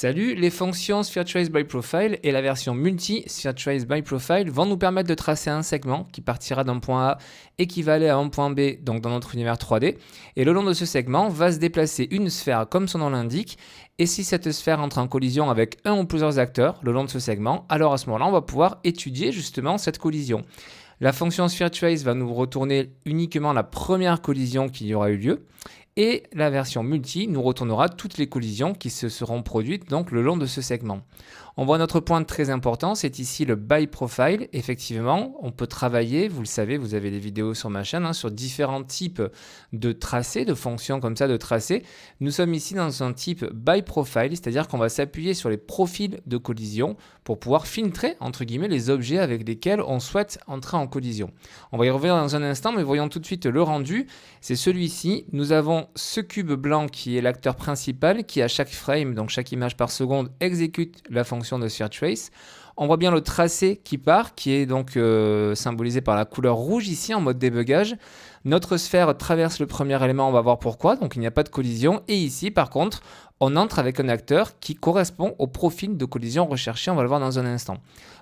Salut, les fonctions sphereTraceByProfile et la version multi sphereTraceByProfile vont nous permettre de tracer un segment qui partira d'un point A et qui va aller à un point B, donc dans notre univers 3D. Et le long de ce segment va se déplacer une sphère comme son nom l'indique. Et si cette sphère entre en collision avec un ou plusieurs acteurs le long de ce segment, alors à ce moment-là, on va pouvoir étudier justement cette collision. La fonction sphereTrace va nous retourner uniquement la première collision qui y aura eu lieu. Et la version multi nous retournera toutes les collisions qui se seront produites donc le long de ce segment. On voit notre point très important, c'est ici le ByProfile. Effectivement, on peut travailler, vous le savez, vous avez des vidéos sur ma chaîne, sur différents types de tracés, de fonctions comme ça de tracés. Nous sommes ici dans un type ByProfile, c'est-à-dire qu'on va s'appuyer sur les profils de collision pour pouvoir filtrer, entre guillemets, les objets avec lesquels on souhaite entrer en collision. On va y revenir dans un instant, mais voyons tout de suite le rendu. C'est celui-ci. Nous avons ce cube blanc qui est l'acteur principal, qui à chaque frame, donc chaque image par seconde, exécute la fonction de sphereTrace. On voit bien le tracé qui part, qui est donc symbolisé par la couleur rouge ici en mode débugage. Notre sphère traverse le premier élément, on va voir pourquoi, donc il n'y a pas de collision. Et ici, par contre, on entre avec un acteur qui correspond au profil de collision recherché, on va le voir dans un instant.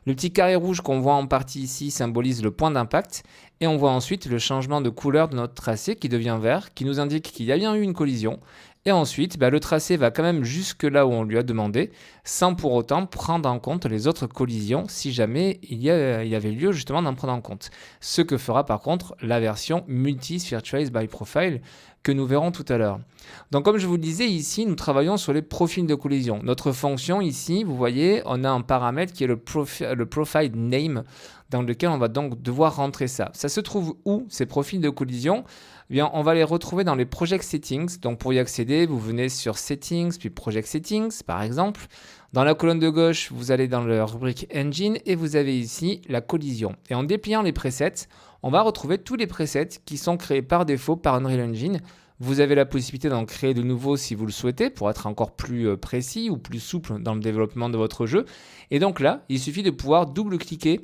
Le petit carré rouge qu'on voit en partie ici symbolise le point d'impact. Et on voit ensuite le changement de couleur de notre tracé qui devient vert, qui nous indique qu'il y a bien eu une collision. Et ensuite, le tracé va quand même jusque là où on lui a demandé, sans pour autant prendre en compte les autres collisions, si jamais il y avait lieu justement d'en prendre en compte. Ce que fera par contre la version multi sphereTraceByProfile que nous verrons tout à l'heure. Donc comme je vous le disais, ici, nous travaillons sur les profils de collision. Notre fonction ici, vous voyez, on a un paramètre qui est le profile name, dans lequel on va donc devoir rentrer ça. Ça se trouve où, ces profils de collision ? Eh bien, on va les retrouver dans les Project Settings. Donc pour y accéder, vous venez sur Settings, puis Project Settings, par exemple. Dans la colonne de gauche, vous allez dans la rubrique Engine et vous avez ici la collision. Et en dépliant les presets, on va retrouver tous les presets qui sont créés par défaut par Unreal Engine. Vous avez la possibilité d'en créer de nouveaux si vous le souhaitez pour être encore plus précis ou plus souple dans le développement de votre jeu. Et donc là, il suffit de pouvoir double-cliquer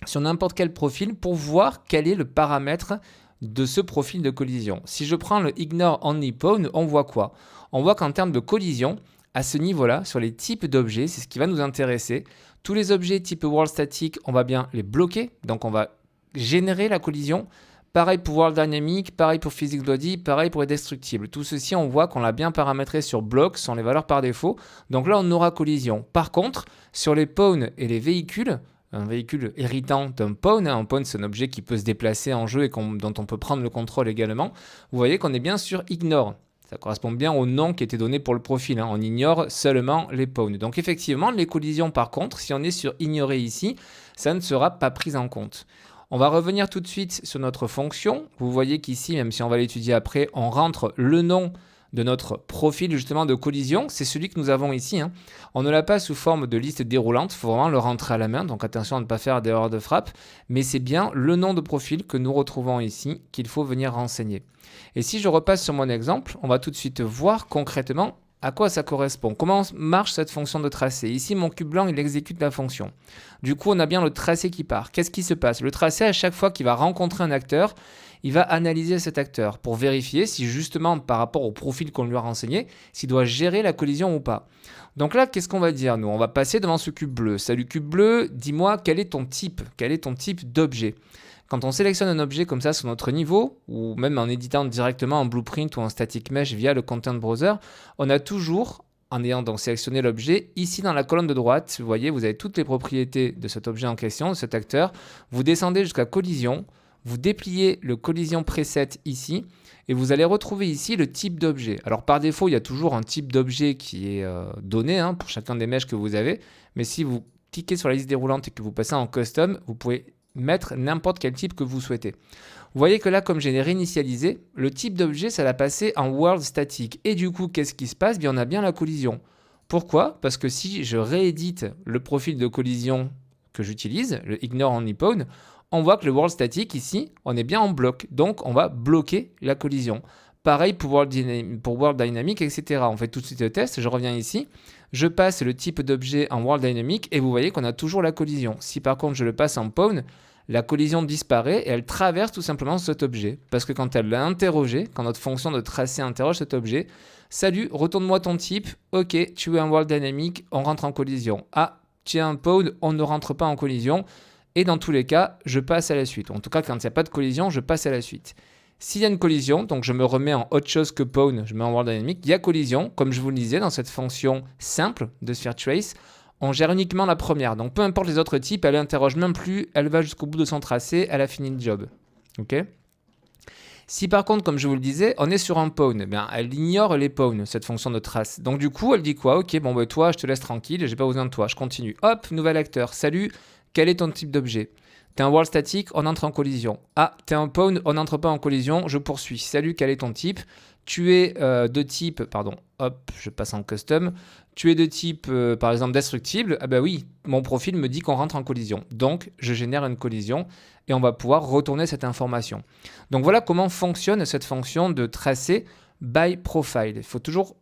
sur n'importe quel profil pour voir quel est le paramètre de ce profil de collision. Si je prends le Ignore Only Pawn, on voit quoi ? On voit qu'en termes de collision, à ce niveau-là, sur les types d'objets, c'est ce qui va nous intéresser. Tous les objets type World Static, on va bien les bloquer, donc on va générer la collision. Pareil pour World Dynamic, pareil pour Physics Body, pareil pour les destructibles. Tout ceci, on voit qu'on l'a bien paramétré sur bloc, sont les valeurs par défaut. Donc là, on aura collision. Par contre, sur les pawns et les véhicules, un véhicule héritant d'un pawn. Un pawn, c'est un objet qui peut se déplacer en jeu et dont on peut prendre le contrôle également. Vous voyez qu'on est bien sur Ignore. Ça correspond bien au nom qui était donné pour le profil. On ignore seulement les pawns. Donc effectivement, les collisions par contre, si on est sur Ignorer ici, ça ne sera pas pris en compte. On va revenir tout de suite sur notre fonction. Vous voyez qu'ici, même si on va l'étudier après, on rentre le nom de notre profil justement de collision, c'est celui que nous avons ici. On ne l'a pas sous forme de liste déroulante, il faut vraiment le rentrer à la main, donc attention à ne pas faire d'erreur de frappe, mais c'est bien le nom de profil que nous retrouvons ici qu'il faut venir renseigner. Et si je repasse sur mon exemple, on va tout de suite voir concrètement à quoi ça correspond. Comment marche cette fonction de tracé ? Ici, mon cube blanc, il exécute la fonction. Du coup, on a bien le tracé qui part. Qu'est-ce qui se passe ? Le tracé, à chaque fois qu'il va rencontrer un acteur, il va analyser cet acteur pour vérifier si justement, par rapport au profil qu'on lui a renseigné, s'il doit gérer la collision ou pas. Donc là, qu'est-ce qu'on va dire, nous ? On va passer devant ce cube bleu. Salut cube bleu, dis-moi quel est ton type ? Quel est ton type d'objet ? Quand on sélectionne un objet comme ça sur notre niveau, ou même en éditant directement en Blueprint ou en Static Mesh via le Content Browser, on a toujours, en ayant donc sélectionné l'objet, ici dans la colonne de droite, vous voyez, vous avez toutes les propriétés de cet objet en question, de cet acteur. Vous descendez jusqu'à collision, vous dépliez le collision preset ici, et vous allez retrouver ici le type d'objet. Alors par défaut, il y a toujours un type d'objet qui est donné pour chacun des meshes que vous avez, mais si vous cliquez sur la liste déroulante et que vous passez en Custom, vous pouvez mettre n'importe quel type que vous souhaitez. Vous voyez que là, comme j'ai réinitialisé, le type d'objet, ça l'a passé en World Static. Et du coup, qu'est-ce qui se passe ? Bien, on a bien la collision. Pourquoi ? Parce que si je réédite le profil de collision que j'utilise, le Ignore Only Pawn, on voit que le World Static, ici, on est bien en bloc. Donc, on va bloquer la collision. Pareil pour World Dynamic, etc. On fait tout de suite le test. Je reviens ici. Je passe le type d'objet en World Dynamic et vous voyez qu'on a toujours la collision. Si par contre je le passe en Pawn, la collision disparaît et elle traverse tout simplement cet objet. Parce que quand elle l'a interrogé, quand notre fonction de tracé interroge cet objet, salut, retourne-moi ton type, ok, tu es un world dynamic, on rentre en collision. Ah, tu es un pod, on ne rentre pas en collision. Et dans tous les cas, je passe à la suite. En tout cas, quand il n'y a pas de collision, je passe à la suite. S'il y a une collision, donc je me remets en autre chose que pwn, je mets en world dynamic, il y a collision, comme je vous le disais, dans cette fonction simple de sphere trace, on gère uniquement la première. Donc peu importe les autres types, elle interroge même plus, elle va jusqu'au bout de son tracé, elle a fini le job. Ok ? Si par contre, comme je vous le disais, on est sur un pawn, elle ignore les pawns, cette fonction de trace. Donc du coup, elle dit quoi ? Ok, bon bah toi, je te laisse tranquille, j'ai pas besoin de toi, je continue. Hop, nouvel acteur, salut, quel est ton type d'objet ? T'es un world statique, on entre en collision. Ah, t'es un pawn, on n'entre pas en collision, je poursuis. Salut, quel est ton type ? Tu es de type, hop, je passe en custom. Tu es de type, par exemple, destructible. Ah bah oui, mon profil me dit qu'on rentre en collision. Donc, je génère une collision et on va pouvoir retourner cette information. Donc voilà comment fonctionne cette fonction de tracé by profile. Il faut toujours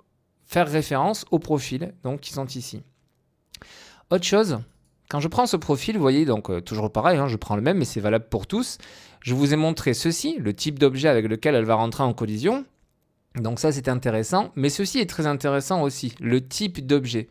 faire référence aux profils donc, qui sont ici. Autre chose, quand je prends ce profil, vous voyez, donc toujours pareil, je prends le même, mais c'est valable pour tous. Je vous ai montré ceci, le type d'objet avec lequel elle va rentrer en collision. Donc ça, c'est intéressant, mais ceci est très intéressant aussi, le type d'objet.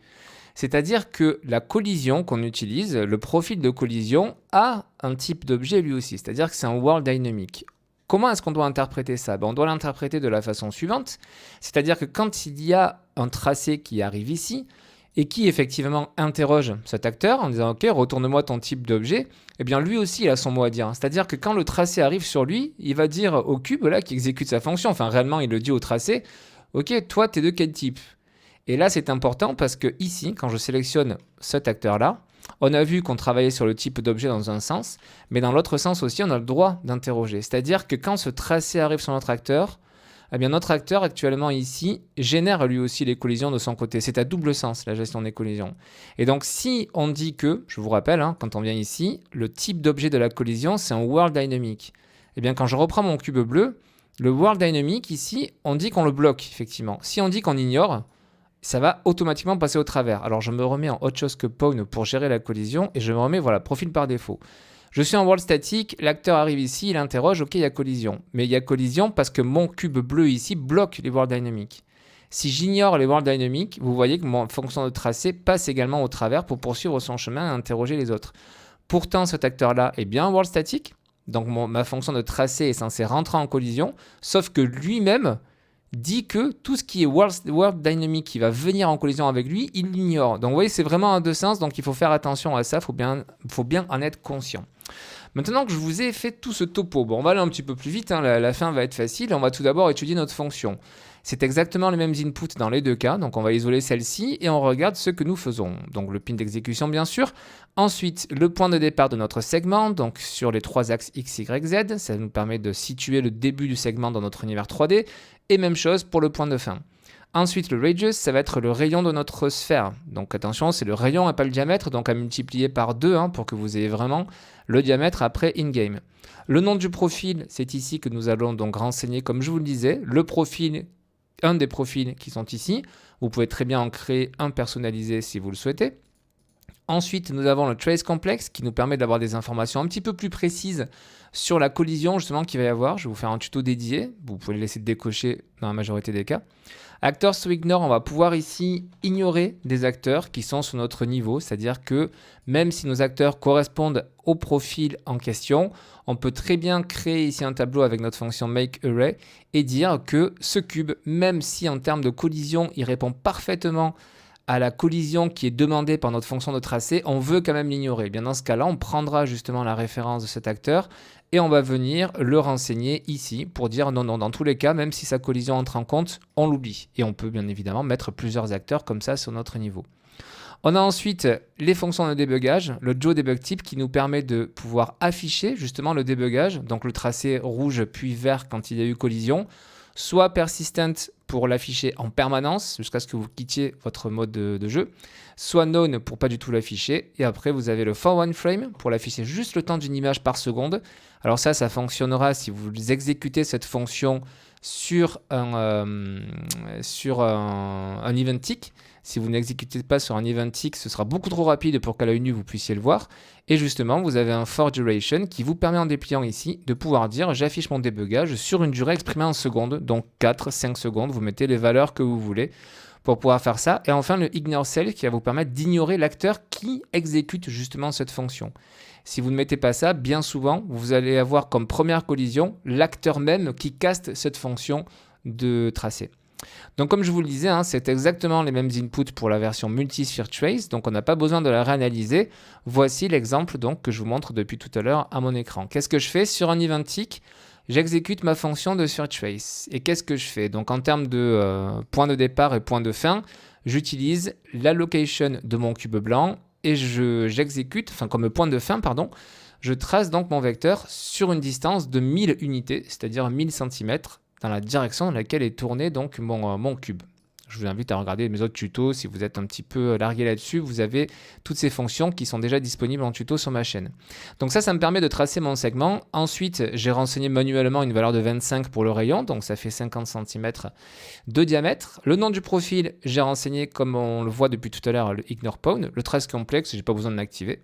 C'est-à-dire que la collision qu'on utilise, le profil de collision, a un type d'objet lui aussi, c'est-à-dire que c'est un world dynamic. Comment est-ce qu'on doit interpréter ça ? On doit l'interpréter de la façon suivante, c'est-à-dire que quand il y a un tracé qui arrive ici, et qui effectivement interroge cet acteur en disant « Ok, retourne-moi ton type d'objet », eh bien lui aussi il a son mot à dire. C'est-à-dire que quand le tracé arrive sur lui, il va dire au cube là, qui exécute sa fonction, enfin réellement il le dit au tracé « Ok, toi t'es de quel type ?» Et là c'est important parce que ici, quand je sélectionne cet acteur-là, on a vu qu'on travaillait sur le type d'objet dans un sens, mais dans l'autre sens aussi on a le droit d'interroger. C'est-à-dire que quand ce tracé arrive sur notre acteur, eh bien notre acteur actuellement ici génère lui aussi les collisions de son côté. C'est à double sens la gestion des collisions. Et donc si on dit que, je vous rappelle, quand on vient ici, le type d'objet de la collision c'est un world dynamic. Eh bien quand je reprends mon cube bleu, le world dynamic ici, on dit qu'on le bloque effectivement. Si on dit qu'on ignore, ça va automatiquement passer au travers. Alors je me remets en autre chose que pawn pour gérer la collision et je me remets, voilà, profil par défaut. Je suis en world statique, l'acteur arrive ici, il interroge, ok, il y a collision. Mais il y a collision parce que mon cube bleu ici bloque les world dynamics. Si j'ignore les world dynamics, vous voyez que mon fonction de tracé passe également au travers pour poursuivre son chemin et interroger les autres. Pourtant, cet acteur-là est bien world statique, donc ma fonction de tracé est censée rentrer en collision, sauf que lui-même dit que tout ce qui est world dynamic qui va venir en collision avec lui, il l'ignore. Donc vous voyez, c'est vraiment un deux sens, donc il faut faire attention à ça, il faut bien en être conscient. Maintenant que je vous ai fait tout ce topo, on va aller un petit peu plus vite, la fin va être facile, on va tout d'abord étudier notre fonction. C'est exactement les mêmes inputs dans les deux cas, donc on va isoler celle-ci et on regarde ce que nous faisons. Donc le pin d'exécution bien sûr, ensuite le point de départ de notre segment, donc sur les trois axes X, Y, Z, ça nous permet de situer le début du segment dans notre univers 3D, et même chose pour le point de fin. Ensuite, le radius, ça va être le rayon de notre sphère. Donc attention, c'est le rayon et pas le diamètre, donc à multiplier par 2 pour que vous ayez vraiment le diamètre après in-game. Le nom du profil, c'est ici que nous allons donc renseigner, comme je vous le disais, le profil, un des profils qui sont ici. Vous pouvez très bien en créer un personnalisé si vous le souhaitez. Ensuite, nous avons le trace complex qui nous permet d'avoir des informations un petit peu plus précises sur la collision justement qu'il va y avoir. Je vais vous faire un tuto dédié. Vous pouvez le laisser décocher dans la majorité des cas. Actors to ignore, on va pouvoir ici ignorer des acteurs qui sont sur notre niveau. C'est-à-dire que même si nos acteurs correspondent au profil en question, on peut très bien créer ici un tableau avec notre fonction makeArray et dire que ce cube, même si en termes de collision, il répond parfaitement à la collision qui est demandée par notre fonction de tracé, on veut quand même l'ignorer. Bien dans ce cas-là, on prendra justement la référence de cet acteur et on va venir le renseigner ici pour dire non, dans tous les cas, même si sa collision entre en compte, on l'oublie. Et on peut bien évidemment mettre plusieurs acteurs comme ça sur notre niveau. On a ensuite les fonctions de débugage, le JoDebugType qui nous permet de pouvoir afficher justement le débugage, donc le tracé rouge puis vert quand il y a eu collision, soit persistent pour l'afficher en permanence jusqu'à ce que vous quittiez votre mode de jeu, soit known pour pas du tout l'afficher, et après vous avez le for one frame pour l'afficher juste le temps d'une image par seconde. Alors ça fonctionnera si vous exécutez cette fonction sur un event tick. Si vous n'exécutez pas sur un event tick, ce sera beaucoup trop rapide pour qu'à l'œil nu vous puissiez le voir. Et justement, vous avez un for duration qui vous permet en dépliant ici de pouvoir dire j'affiche mon débugage sur une durée exprimée en secondes, donc 4, 5 secondes, vous mettez les valeurs que vous voulez pour pouvoir faire ça. Et enfin, le ignore self qui va vous permettre d'ignorer l'acteur qui exécute justement cette fonction. Si vous ne mettez pas ça, bien souvent, vous allez avoir comme première collision l'acteur même qui caste cette fonction de tracé. Donc comme je vous le disais, c'est exactement les mêmes inputs pour la version multi-sphere trace, donc on n'a pas besoin de la réanalyser. Voici l'exemple donc que je vous montre depuis tout à l'heure à mon écran. Qu'est-ce que je fais sur un event tick? J'exécute ma fonction de sphere trace. Et qu'est-ce que je fais? Donc en termes de point de départ et point de fin, j'utilise la location de mon cube blanc et j'exécute, comme point de fin, pardon, je trace donc mon vecteur sur une distance de 1000 unités, c'est-à-dire 1000 cm, dans la direction dans laquelle est tourné donc mon cube. Je vous invite à regarder mes autres tutos. Si vous êtes un petit peu largué là-dessus, vous avez toutes ces fonctions qui sont déjà disponibles en tuto sur ma chaîne. Donc ça me permet de tracer mon segment. Ensuite, j'ai renseigné manuellement une valeur de 25 pour le rayon, donc ça fait 50 cm de diamètre. Le nom du profil, j'ai renseigné, comme on le voit depuis tout à l'heure, le ignore pawn. Le trace complexe, j'ai pas besoin de l'activer.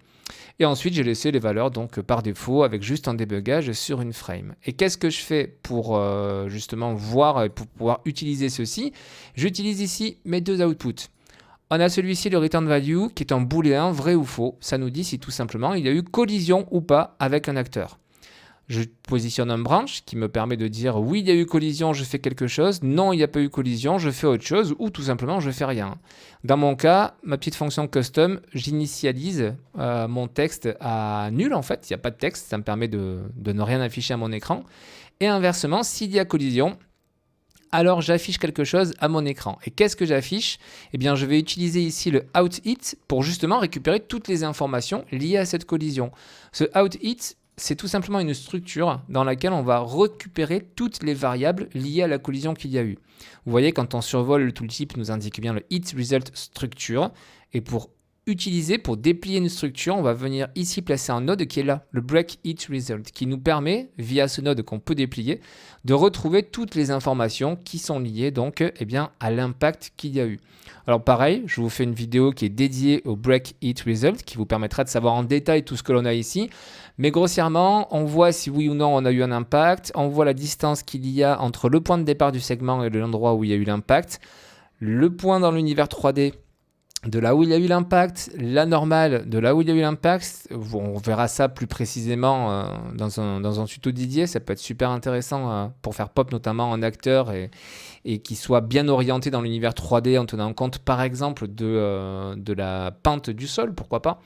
Et ensuite, j'ai laissé les valeurs donc par défaut avec juste un débugage sur une frame. Et qu'est-ce que je fais pour justement voir et pour pouvoir utiliser ceci? J'utilise ici mes deux outputs. On a celui-ci, le return value, qui est un booléen vrai ou faux. Ça nous dit si tout simplement il y a eu collision ou pas avec un acteur. Je positionne un branch qui me permet de dire oui, il y a eu collision, je fais quelque chose. Non, il n'y a pas eu collision, je fais autre chose. Ou tout simplement, je fais rien. Dans mon cas, ma petite fonction custom, j'initialise mon texte à nul en fait. Il n'y a pas de texte, ça me permet de ne rien afficher à mon écran. Et inversement, s'il y a collision, alors j'affiche quelque chose à mon écran. Et qu'est-ce que j'affiche? Eh bien, je vais utiliser ici le outIt pour justement récupérer toutes les informations liées à cette collision. Ce outIt, c'est tout simplement une structure dans laquelle on va récupérer toutes les variables liées à la collision qu'il y a eu. Vous voyez, quand on survole, le tooltip nous indique bien le itResultStructure. Et pour déplier une structure, on va venir ici placer un node qui est là, le breakItResult, qui nous permet, via ce node qu'on peut déplier, de retrouver toutes les informations qui sont liées donc à l'impact qu'il y a eu. Alors pareil, je vous fais une vidéo qui est dédiée au breakItResult, qui vous permettra de savoir en détail tout ce que l'on a ici. Mais grossièrement, on voit si oui ou non on a eu un impact, on voit la distance qu'il y a entre le point de départ du segment et l'endroit où il y a eu l'impact, le point dans l'univers 3D de là où il y a eu l'impact, la normale de là où il y a eu l'impact. On verra ça plus précisément dans un tuto dédié. Ça peut être super intéressant pour faire pop notamment un acteur et qui soit bien orienté dans l'univers 3D en tenant compte par exemple de la pente du sol, pourquoi pas.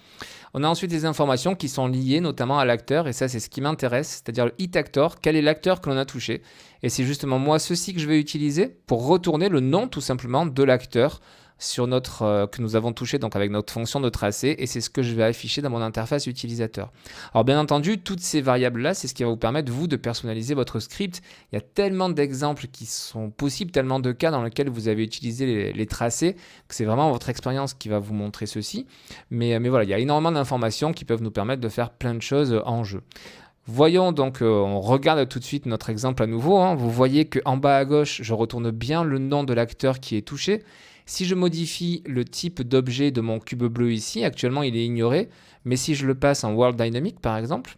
On a ensuite des informations qui sont liées notamment à l'acteur et ça c'est ce qui m'intéresse, c'est-à-dire le hit actor, quel est l'acteur que l'on a touché. Et c'est justement moi ceci que je vais utiliser pour retourner le nom tout simplement de l'acteur sur que nous avons touché donc avec notre fonction de tracé et c'est ce que je vais afficher dans mon interface utilisateur. Alors bien entendu, toutes ces variables-là, c'est ce qui va vous permettre, vous, de personnaliser votre script. Il y a tellement d'exemples qui sont possibles, tellement de cas dans lesquels vous avez utilisé les tracés, que c'est vraiment votre expérience qui va vous montrer ceci. Mais voilà, il y a énormément d'informations qui peuvent nous permettre de faire plein de choses en jeu. Voyons donc, on regarde tout de suite notre exemple à nouveau. Vous voyez qu'en bas à gauche, je retourne bien le nom de l'acteur qui est touché. Si je modifie le type d'objet de mon cube bleu ici, actuellement il est ignoré, mais si je le passe en World Dynamic par exemple,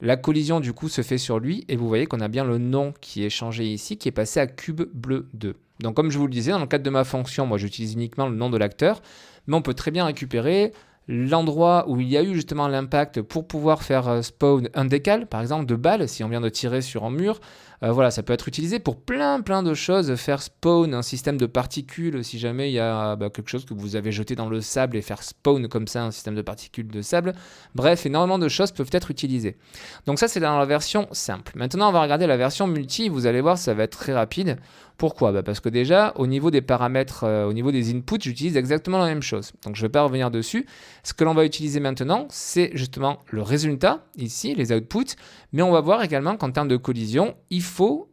la collision du coup se fait sur lui et vous voyez qu'on a bien le nom qui est changé ici, qui est passé à cube bleu 2. Donc comme je vous le disais, dans le cadre de ma fonction, moi j'utilise uniquement le nom de l'acteur, mais on peut très bien récupérer l'endroit où il y a eu justement l'impact pour pouvoir faire spawn un décal, par exemple de balles, si on vient de tirer sur un mur. Voilà, ça peut être utilisé pour plein de choses, faire spawn un système de particules, si jamais il y a quelque chose que vous avez jeté dans le sable et faire spawn comme ça un système de particules de sable. Bref, énormément de choses peuvent être utilisées. Donc ça, c'est dans la version simple. Maintenant, on va regarder la version multi, vous allez voir, ça va être très rapide. Pourquoi? Parce que déjà, au niveau des paramètres, au niveau des inputs, j'utilise exactement la même chose. Donc je ne vais pas revenir dessus. Ce que l'on va utiliser maintenant, c'est justement le résultat, ici, les outputs. Mais on va voir également qu'en termes de collision, il faut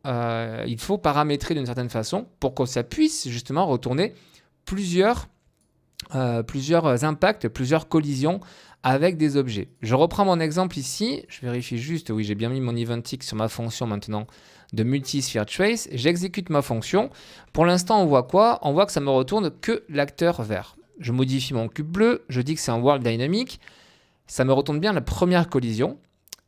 paramétrer d'une certaine façon pour que ça puisse justement retourner plusieurs plusieurs impacts, plusieurs collisions avec des objets. Je reprends mon exemple ici, je vérifie juste, oui j'ai bien mis mon event tick sur ma fonction maintenant de multi-sphere trace, j'exécute ma fonction. Pour l'instant on voit quoi? On voit que ça me retourne que l'acteur vert. Je modifie mon cube bleu, je dis que c'est un world dynamic, ça me retourne bien la première collision.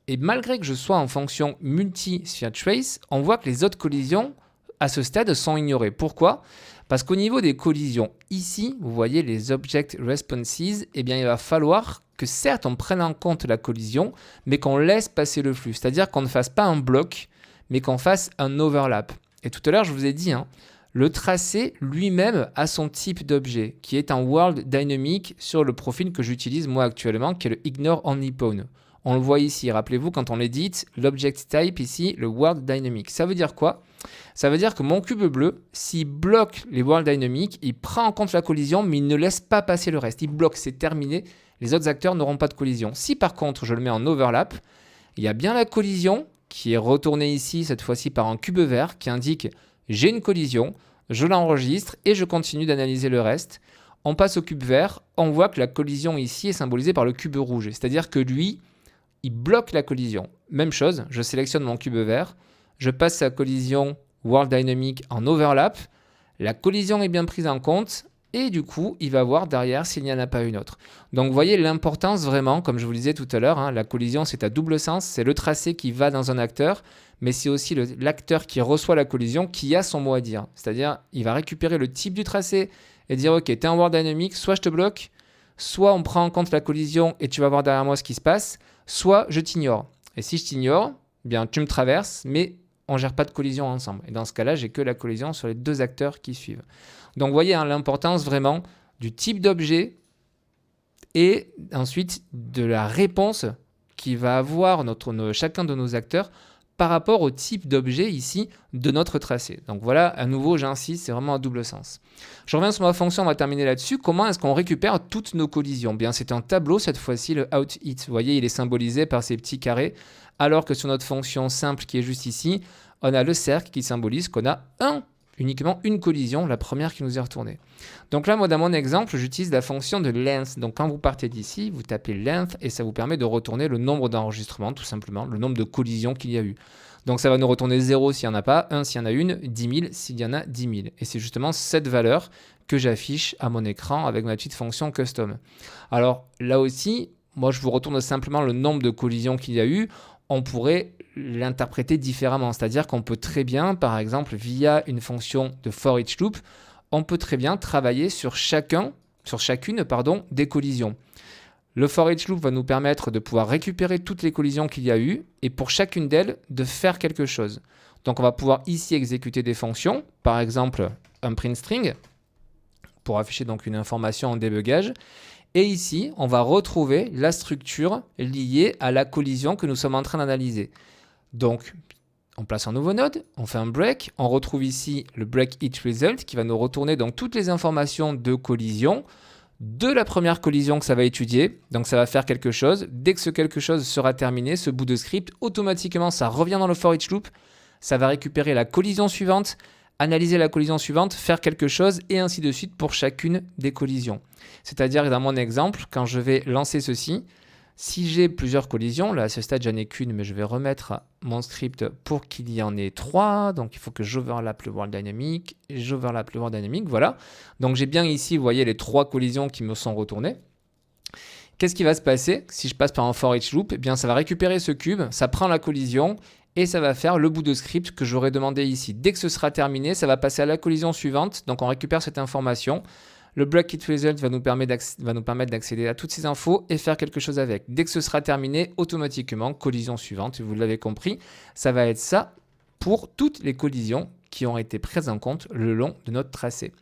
Et malgré que je sois en fonction multi-sphere trace, on voit que les autres collisions à ce stade sont ignorées. Pourquoi? Parce qu'au niveau des collisions, ici, vous voyez les Object Responses, eh bien, il va falloir que certes on prenne en compte la collision, mais qu'on laisse passer le flux. C'est-à-dire qu'on ne fasse pas un bloc, mais qu'on fasse un overlap. Et tout à l'heure, je vous ai dit, le tracé lui-même a son type d'objet, qui est un world dynamic sur le profil que j'utilise moi actuellement, qui est le ignore only pawn. On le voit ici, rappelez-vous, quand on l'édite, l'object type ici, le world dynamic. Ça veut dire quoi? Ça veut dire que mon cube bleu, s'il bloque les world dynamics, il prend en compte la collision, mais il ne laisse pas passer le reste. Il bloque, c'est terminé. Les autres acteurs n'auront pas de collision. Si par contre, je le mets en overlap, il y a bien la collision qui est retournée ici, cette fois-ci par un cube vert, qui indique j'ai une collision, je l'enregistre et je continue d'analyser le reste. On passe au cube vert, on voit que la collision ici est symbolisée par le cube rouge. C'est-à-dire que lui, il bloque la collision. Même chose, je sélectionne mon cube vert, je passe sa collision World Dynamic en overlap, la collision est bien prise en compte, et du coup, il va voir derrière s'il n'y en a pas une autre. Donc vous voyez l'importance vraiment, comme je vous le disais tout à l'heure, la collision c'est à double sens, c'est le tracé qui va dans un acteur, mais c'est aussi l'acteur qui reçoit la collision qui a son mot à dire. C'est-à-dire, il va récupérer le type du tracé et dire ok, t'es en World Dynamic, soit je te bloque, soit on prend en compte la collision et tu vas voir derrière moi ce qui se passe, soit je t'ignore. Et si je t'ignore, bien tu me traverses, mais on ne gère pas de collision ensemble. Et dans ce cas-là, j'ai que la collision sur les deux acteurs qui suivent. Donc vous voyez l'importance vraiment du type d'objet et ensuite de la réponse qui va avoir chacun de nos acteurs par rapport au type d'objet ici de notre tracé. Donc voilà, à nouveau, j'insiste, c'est vraiment à double sens. Je reviens sur ma fonction, on va terminer là-dessus. Comment est-ce qu'on récupère toutes nos collisions? Bien, c'est un tableau, cette fois-ci, le outIt. Vous voyez, il est symbolisé par ces petits carrés, alors que sur notre fonction simple qui est juste ici, on a le cercle qui symbolise qu'on a uniquement une collision, la première qui nous est retournée. Donc là, moi, dans mon exemple, j'utilise la fonction de length. Donc quand vous partez d'ici, vous tapez length et ça vous permet de retourner le nombre d'enregistrements, tout simplement, le nombre de collisions qu'il y a eu. Donc ça va nous retourner 0 s'il n'y en a pas, 1 s'il y en a une, 10 000 s'il y en a 10 000. Et c'est justement cette valeur que j'affiche à mon écran avec ma petite fonction custom. Alors là aussi, moi, je vous retourne simplement le nombre de collisions qu'il y a eu. On pourrait l'interpréter différemment. C'est-à-dire qu'on peut très bien, par exemple, via une fonction de for each loop, on peut très bien travailler sur chacune des collisions. Le for each loop va nous permettre de pouvoir récupérer toutes les collisions qu'il y a eu et pour chacune d'elles, de faire quelque chose. Donc on va pouvoir ici exécuter des fonctions, par exemple un print string, pour afficher donc une information en débugage. Et ici, on va retrouver la structure liée à la collision que nous sommes en train d'analyser. Donc, on place un nouveau node, on fait un break, on retrouve ici le break each result qui va nous retourner donc toutes les informations de collision de la première collision que ça va étudier. Donc, ça va faire quelque chose. Dès que ce quelque chose sera terminé, ce bout de script, automatiquement, ça revient dans le for each loop. Ça va récupérer la collision suivante, analyser la collision suivante, faire quelque chose et ainsi de suite pour chacune des collisions. C'est-à-dire que dans mon exemple, quand je vais lancer ceci, si j'ai plusieurs collisions, là à ce stade j'en ai qu'une, mais je vais remettre mon script pour qu'il y en ait 3. Donc il faut que j'overlap le World Dynamic, voilà. Donc j'ai bien ici, vous voyez les 3 collisions qui me sont retournées. Qu'est-ce qui va se passer si je passe par un for each loop? Eh bien ça va récupérer ce cube, ça prend la collision et ça va faire le bout de script que j'aurais demandé ici. Dès que ce sera terminé, ça va passer à la collision suivante. Donc on récupère cette information. Le break it result va nous permettre d'accéder à toutes ces infos et faire quelque chose avec. Dès que ce sera terminé, automatiquement, collision suivante, vous l'avez compris, ça va être ça pour toutes les collisions qui ont été prises en compte le long de notre tracé.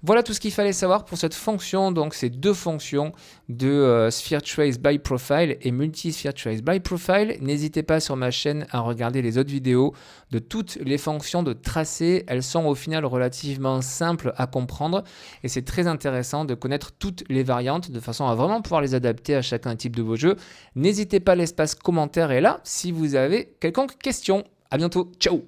Voilà tout ce qu'il fallait savoir pour cette fonction, donc ces deux fonctions de Sphere Trace by Profile et Multi-Sphere Trace by Profile. N'hésitez pas sur ma chaîne à regarder les autres vidéos de toutes les fonctions de tracé. Elles sont au final relativement simples à comprendre et c'est très intéressant de connaître toutes les variantes de façon à vraiment pouvoir les adapter à chacun type de vos jeux. N'hésitez pas, l'espace commentaire est là si vous avez quelconque question. À bientôt, ciao!